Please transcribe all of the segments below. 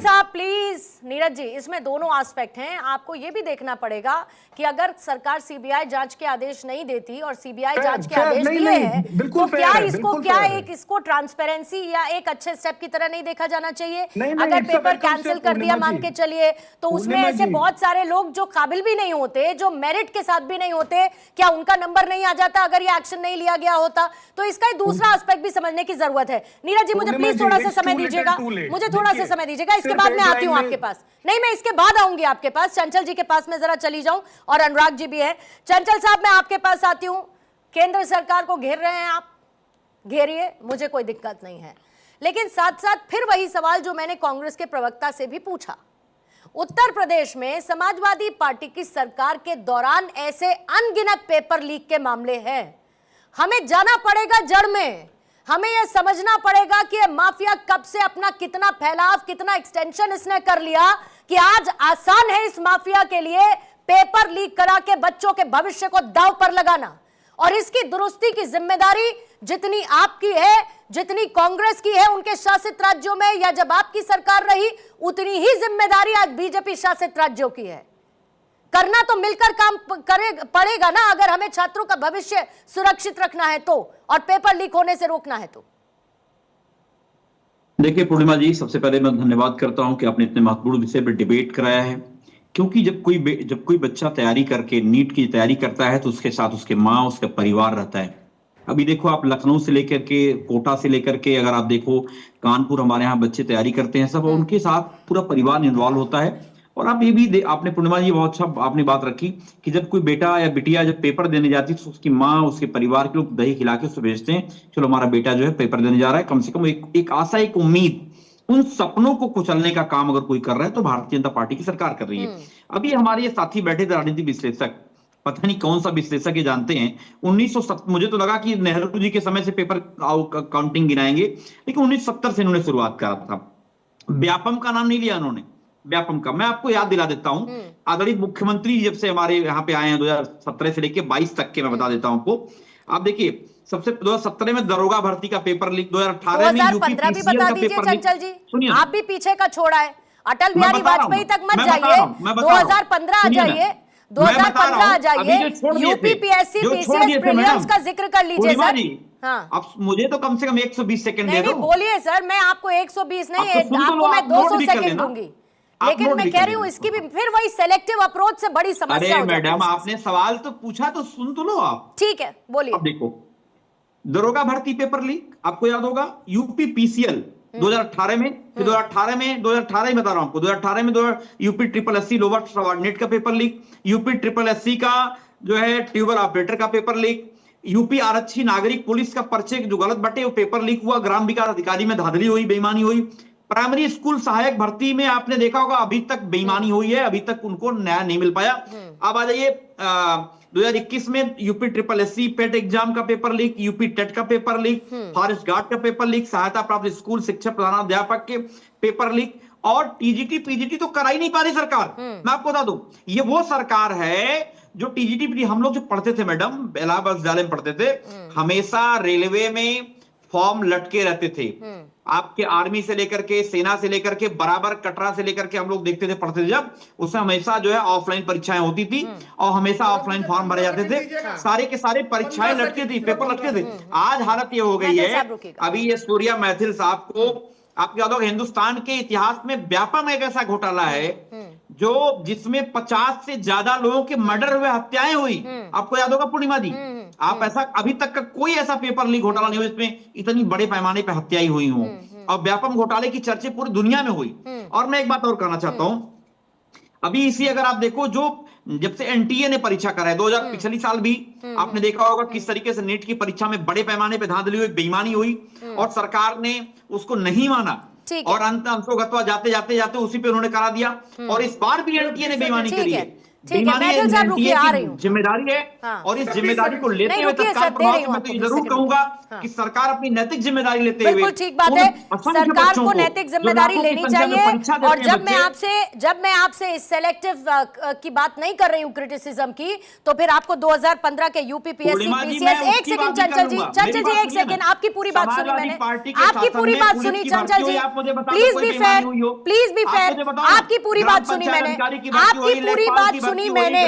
साहब प्लीज, नीरज जी, इसमें दोनों एस्पेक्ट हैं। आपको ये भी देखना पड़ेगा कि अगर सरकार सीबीआई जांच के आदेश नहीं देती और सीबीआई जांच के आदेश दिए हैं तो क्या इसको ट्रांसपेरेंसी या एक अच्छे स्टेप की तरह नहीं देखा जाना चाहिए? अगर पेपर कैंसिल कर दिया मान के चलिए, तो उसमें ऐसे बहुत सारे लोग जो काबिल भी नहीं होते, जो मेरिट के साथ भी नहीं होते, क्या उनका नंबर नहीं आ जाता अगर ये एक्शन नहीं लिया गया होता? तो इसका दूसरा एस्पेक्ट भी समझने की जरूरत है। नीरज जी, मुझे प्लीज थोड़ा सा समय दीजिएगा, मुझे थोड़ा सा समय दीजिएगा, इसके बाद मैं आती हूं आपके पास। नहीं, मैं इसके बाद आऊंगी आपके पास। चंचल जी के पास मैं जरा चली जाऊं, और अनुराग जी भी है। चंचल साहब, मैं आपके पास आती हूं। केंद्र सरकार को घेर रहे हैं आप, घेरिए, मुझे कोई दिक्कत नहीं है, लेकिन साथ साथ फिर वही सवाल जो मैंने कांग्रेस के प्रवक्ता से भी पूछा। उत्तर प्रदेश में समाजवादी पार्टी की सरकार के दौरान ऐसे अनगिनत पेपर लीक के मामले हैं। हमें जाना पड़ेगा जड़ में, हमें यह समझना पड़ेगा कि माफिया कब से अपना कितना फैलाव, कितना एक्सटेंशन इसने कर लिया कि आज आसान है इस माफिया के लिए पेपर लीक करा के बच्चों के भविष्य को दांव पर लगाना। और इसकी दुरुस्ती की जिम्मेदारी जितनी आपकी है, जितनी कांग्रेस की है उनके शासित राज्यों में, या जब आपकी सरकार रही, उतनी ही जिम्मेदारी आज बीजेपी शासित राज्यों की है। करना तो मिलकर काम पड़ेगा ना, अगर हमें छात्रों का भविष्य सुरक्षित रखना है तो, और पेपर लीक होने से रोकना है तो। देखिए पूर्णिमा जी, सबसे पहले मैं धन्यवाद करता हूं कि आपने इतने महत्वपूर्ण विषय पर डिबेट कराया है। क्योंकि जब कोई बच्चा तैयारी करके नीट की तैयारी करता है तो उसके साथ उसके माँ, उसका परिवार रहता है। अभी देखो, आप लखनऊ से लेकर के, कोटा से लेकर के, अगर आप देखो कानपुर, हमारे यहाँ बच्चे तैयारी करते हैं सब, उनके साथ पूरा परिवार इन्वॉल्व होता है। और आप ये भी आपने पूर्णिमा जी बहुत अच्छा आपने बात रखी कि जब कोई बेटा या बिटिया जब पेपर देने जाती है तो उसकी माँ, उसके परिवार के लोग दही खिला के उसको भेजते हैं, चलो हमारा बेटा जो है पेपर देने जा रहा है। कम से कम एक आशा, एक उम्मीद, उन सपनों को कुचलने का काम अगर कोई कर रहा है तो भारतीय जनता पार्टी की सरकार कर रही है। अभी हमारे ये साथी बैठे थे राजनीतिक विश्लेषक, पता नहीं कौन सा विश्लेषक ये जानते हैं, 1970, मुझे तो लगा कि नेहरू जी के समय से पेपर काउंटिंग गिनाएंगे, लेकिन 1970 से इन्होंने शुरुआत करा था। व्यापम का नाम नहीं लिया उन्होंने, व्यापम का मैं आपको याद दिला देता हूं। आदरणीय मुख्यमंत्री जब से हमारे यहाँ पे आए हैं 2017 से लेके 22 तक के, मैं बता देता हूं आपको। आप देखिए, सबसे 2017 में दरोगा भर्ती का पेपर लीक, 2018 में यूपी पीसीएल का पेपर लीक। सुनिए, आप भी पीछे का छोड़ा है, अटल बिहारी वाजपेयी तक मत जाइए, 2015 आ जाइए, 2015 आ जाइए, यूपीपीएससी पीसीएस प्रीलिम्स का जिक्र कर लीजिए सर। हाँ, अब मुझे तो कम से कम 120 सेकंड दे दो। बोलिए सर, मैं आपको 120 नहीं, आपको मैं 200 सेकंड दूंगी, लेकिन मैं कह रही हूँ इसकी भी फिर वही सेलेक्टिव अप्रोच से बड़ी समस्या हो जाती है। मैडम, आपने सवाल तो पूछा तो सुन तो लो आप। ठीक है, बोलिए। अब देखो, दरोगा भर्ती पेपर लीक आपको याद होगा, यूपी पीसीएल 2018 में, फिर 2018 ही बता रहा हूं आपको, 2018 में UP triple SC lower subordinate का paper leak, UP triple SC का जो है ट्यूबल ऑपरेटर का पेपर लीक, यूपी आरक्षी नागरिक पुलिस का पर्चे जो गलत बटे वो पेपर लीक हुआ, ग्राम विकास अधिकारी में धांधली हुई, बेईमानी हुई। प्राइमरी स्कूल सहायक भर्ती में आपने देखा होगा अभी तक बेईमानी हुई है, अभी तक उनको न्याय नहीं मिल पाया। अब आ जाइए 2021 में यूपी ट्रिपल एससी पेट एग्जाम का पेपर लीक, यूपी टेट का पेपर लीक, फॉरेस्ट गार्ड का पेपर लीक, सहायता प्राप्त स्कूल शिक्षक प्रधानाध्यापक के पेपर लीक, और टीजीटी पीजीटी तो करा ही नहीं पा रही सरकार। मैं आपको बता दूं, ये वो सरकार है जो टीजीटी, हम लोग जो पढ़ते थे मैडम, इलाहाबाद विद्यालय में पढ़ते थे, हमेशा रेलवे में फॉर्म लटके रहते थे, आपके आर्मी से लेकर के, सेना से लेकर के, बराबर कटरा से लेकर के हम लोग देखते थे, पढ़ते थे जब, उसमें हमेशा जो है ऑफलाइन परीक्षाएं होती थी और हमेशा ऑफलाइन फॉर्म भरे जाते थे, सारे के सारे परीक्षाएं लटके थी, पेपर लटके थे। आज हालत ये हो गई है, अभी ये सूर्या मैथिल साहब को, आपको याद होगा हिंदुस्तान के इतिहास में व्यापम एक ऐसा घोटाला है जो जिसमें 50 से ज्यादा लोगों के मर्डर हुए, हत्याएं हुई, आपको याद होगा पूर्णिमा जी। आप ऐसा अभी तक का कोई ऐसा पेपर लीक घोटाला नहीं हुआ जिसमें इतनी बड़े पैमाने पर हत्याएं हुई हो, और व्यापम घोटाले की चर्चा पूरी दुनिया में हुई। और मैं एक बात और कहना चाहता हूं, अभी इसी अगर आप देखो, जो जब से एनटीए ने परीक्षा कराया 2000 पिछली साल भी आपने देखा होगा किस तरीके से नीट की परीक्षा में बड़े पैमाने पर धांधली हुई, बेईमानी हुई, और सरकार ने उसको नहीं माना, और अंशोगत्वा जाते जाते जाते उसी पे उन्होंने करा दिया, और इस बार भी एनटीए ने बेईमानी करी है। ठीक है, मैडल साहब रुकिए, आ रही हूँ। जिम्मेदारी है हाँ। और इस जिम्मेदारी को लेते नहीं, हुए रुकिए तत्काल सर, दे प्रभाव रही से हूँ मैं तो ये आपको, जरूर 20 कहूंगा हाँ। कि सरकार अपनी नैतिक जिम्मेदारी लेते हुए बिल्कुल ठीक बात है, सरकार को नैतिक जिम्मेदारी लेनी चाहिए। और जब मैं आपसे इस सेलेक्टिव की बात नहीं कर रही हूँ, क्रिटिसिज्म की, तो फिर आपको 2015 के यूपीपीएससी पीसीएस, एक सेकंड चंचल जी, एक सेकंड, आपकी पूरी बात सुनी मैंने, आपकी पूरी बात सुनी Chanchal ji, please be fair, please be fair, आपकी पूरी बात सुनी मैंने, आपकी पूरी बात सुनी मैंने,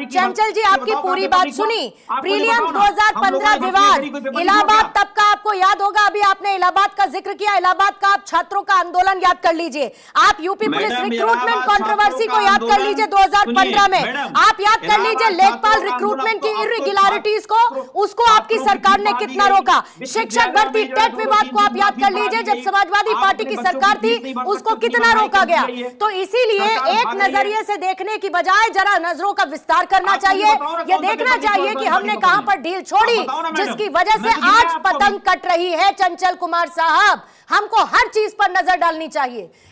चंचल जी आपकी पूरी बात सुनी। प्रीलियम्स 2015 विवाद, इलाहाबाद तब का आपको याद होगा, अभी आपने इलाहाबाद का जिक्र किया, इलाहाबाद का आप छात्रों का आंदोलन याद कर लीजिए, आप यूपी पुलिस रिक्रूटमेंट कंट्रोवर्सी को याद कर लीजिए 2015 में, आप याद कर लीजिए लेखपाल रिक्रूटमेंट की इरेगुलरिटीज को, उसको आपकी सरकार ने कितना रोका, शिक्षक भर्ती टेट विवाद को आप याद कर लीजिए, जब समाजवादी पार्टी की सरकार थी उसको कितना रोका गया। तो इसीलिए एक नजरिए से देखने की बजाय जरा नजरों का विस्तार करना चाहिए, यह देखना चाहिए कि हमने कहां पर ढील छोड़ी जिसकी वजह से आज पतंग कट रही है। चंचल कुमार साहब, हमको हर चीज पर नजर डालनी चाहिए।